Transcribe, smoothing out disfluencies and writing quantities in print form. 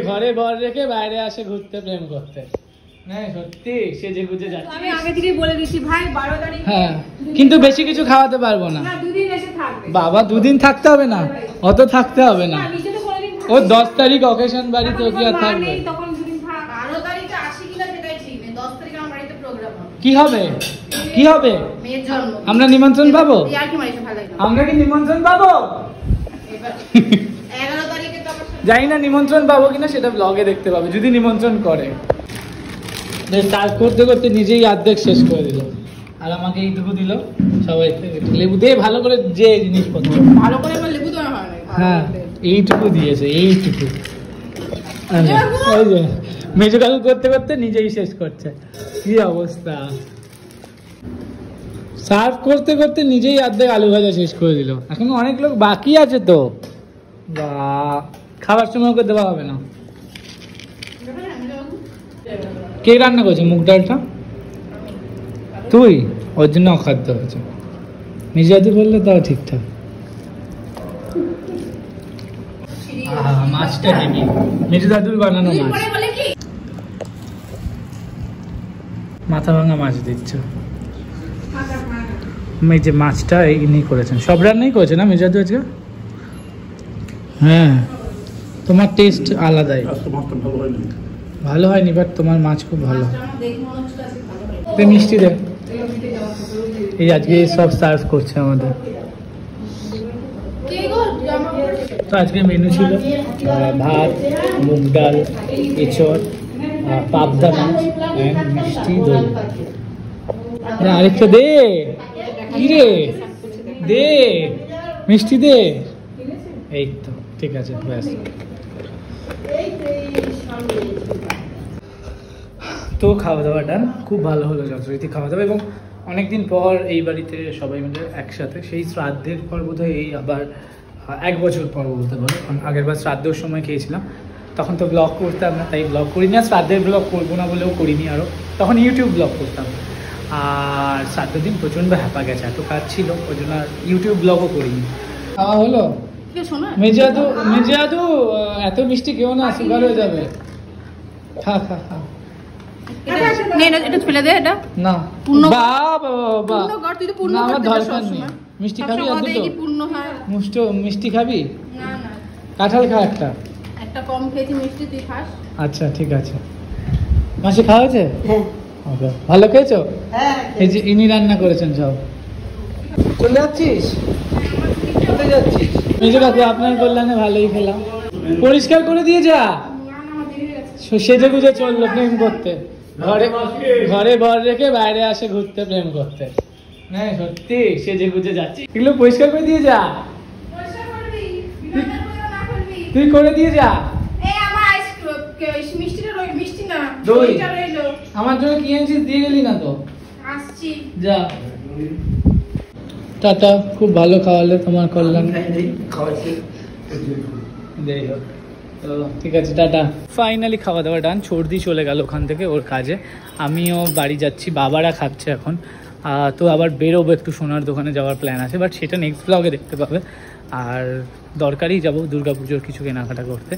ঘরে বর রেখে বাইরে আসে ঘুরতে প্রেম করতে। সত্যি সেজে গুজে যাচ্ছে। আমি আগে থেকে বলে দিচ্ছি ভাই 12 তারিখ। হ্যাঁ কিন্তু বেশি কিছু খাওয়াতে পারবো না। না 2 দিন এসে থাকবে। বাবা 2 দিন থাকতে হবে না, অত থাকতে হবে না। ও 10 তারিখ অকেশন বাড়ি তো কি আর থাকবে? তখন 2 দিন থাক। 12 তারিখে আসি কিনা সেটাই ঠিক নেই। 10 তারিখে আমার বাড়িতে প্রোগ্রাম হবে। কি হবে? কি হবে? মেয়ের জন্ম। আমরা নিমন্ত্রণ পাবো? ইয়ার কি মাইছে ভালো লাগে। আমরা কি নিমন্ত্রণ পাবো? এবার 11 তারিখে তো আমরা জানি না নিমন্ত্রণ পাবো কিনা, সেটা ব্লগে দেখতে পাবে যদি নিমন্ত্রণ করে। কাজ করতে করতে নিজেই অর্ধেক শেষ করে দিল, আর আমাকে এইটুকু দিল। সবাই লেবু দিয়ে ভালো করে যে জিনিসপত্র ভালো করে লেবু দেওয়া হয় না। হ্যাঁ এইটুকু দিয়েছে, এইটুকু। ওই যে মেজো কাকু করতে করতে নিজেই শেষ করছে, কি অবস্থা। সার্ভ করতে করতে নিজেই অর্ধেক আলু ভাজা শেষ করে দিল। এখন অনেক লোক বাকি আছে তো, বা খাবার সময় ওকে দেওয়া হবে না। কে রান্না করছে মুগ ডালটা? তুই? ওর জন্য অখাদ্য হয়েছে। মিজাদি বললে তাও ঠিকঠাক। মাছটা হেবি, মিজু দাদুর বানানো মাছ। মাথা ভাঙা মাছ দিচ্ছ? এই যে মাছটা ইনি করেছেন, সব রান্নাই করেছে না মিজু দাদু আজকে? হ্যাঁ তোমার টেস্ট আলাদাই। ভালো হয়নি বাট তোমার মাছ খুব ভালো। মিষ্টি দে। এই আজকে সব সার্ভ করছে আমাদের। তো আজকে মেনু ছিল ভাত, মুগ ডাল, এঁচড়, পাবদা মাছ, মিষ্টি, দই। আরেকটা দে, কি রে দে, মিষ্টি দে। এই তো ঠিক আছে ব্যাস। তো খাওয়া দাওয়াটা খুব ভালো হলো, যথারীতি খাওয়া দাওয়া। এবং অনেকদিন পর এই বাড়িতে সবাই মিলে একসাথে, সেই শ্রাদ্ধের পর বোধহয় এই আবার 1 বছর পর বলতে পারো। আগের বার শ্রাদ্ধের সময় খেয়েছিলাম, তখন তো ব্লগ করতাম না, তাই ব্লগ করিনি। আর শ্রাদ্ধের ব্লগ করবো না বলেও করিনি আরও, তখন ইউটিউব ব্লগ করতাম। আর শ্রাদ্ধের দিন প্রচণ্ড হ্যাপা গেছে, এত কাজ ছিল ওই জন্য আর ইউটিউব ব্লগও করিনি। খাওয়া হলো? মেজাদু এত মিষ্টি কেউ না, সুগার হয়ে যাবে। খা খা খা। এটা ফেলে দে। এটা না আমার দরকার নেই। মিষ্টি খাবি? মিষ্টি খাবি? কাঁঠাল খা একটা। কম খেয়েছি মিষ্টি, তুই খাস? আচ্ছা ঠিক আছে। মাসি খাওয়া হয়েছে? ভালো খেয়েছো? এই যে ইনি রান্না করেছেন সব। চলে যাচ্ছিস? কোথায় যাচ্ছিস? মেজো কাকু আপনার কল্যাণে ভালোই খেলাম। পরিষ্কার করে দিয়ে যা। সেজে গুজে চললো প্রেম করতে, ঘরে বর রেখে বাইরে আসে ঘুরতে প্রেম করতে। সত্যি সেজে গুজে যাচ্ছি। এগুলো পরিষ্কার করে দিয়ে যা। তুই করে দিয়ে যা। আমার জন্য কি এনেছিস দিয়ে গেলি না তো? যা টাটা। খুব ভালো খাওয়ালে, তোমার কল্যাণ। তো ঠিক আছে টাটা। ফাইনালি খাওয়া দাওয়া ডান। সর্দি চলে গেল ওখান থেকে ওর কাজে, আমিও বাড়ি যাচ্ছি। বাবারা খাচ্ছে এখন। তো আবার বেরোবো, একটু সোনার দোকানে যাওয়ার প্ল্যান আছে, বাট সেটা নেক্সট ব্লগে দেখতে পাবে। আর দরকারই যাবো দুর্গাপুজোর কিছু কেনাকাটা করতে।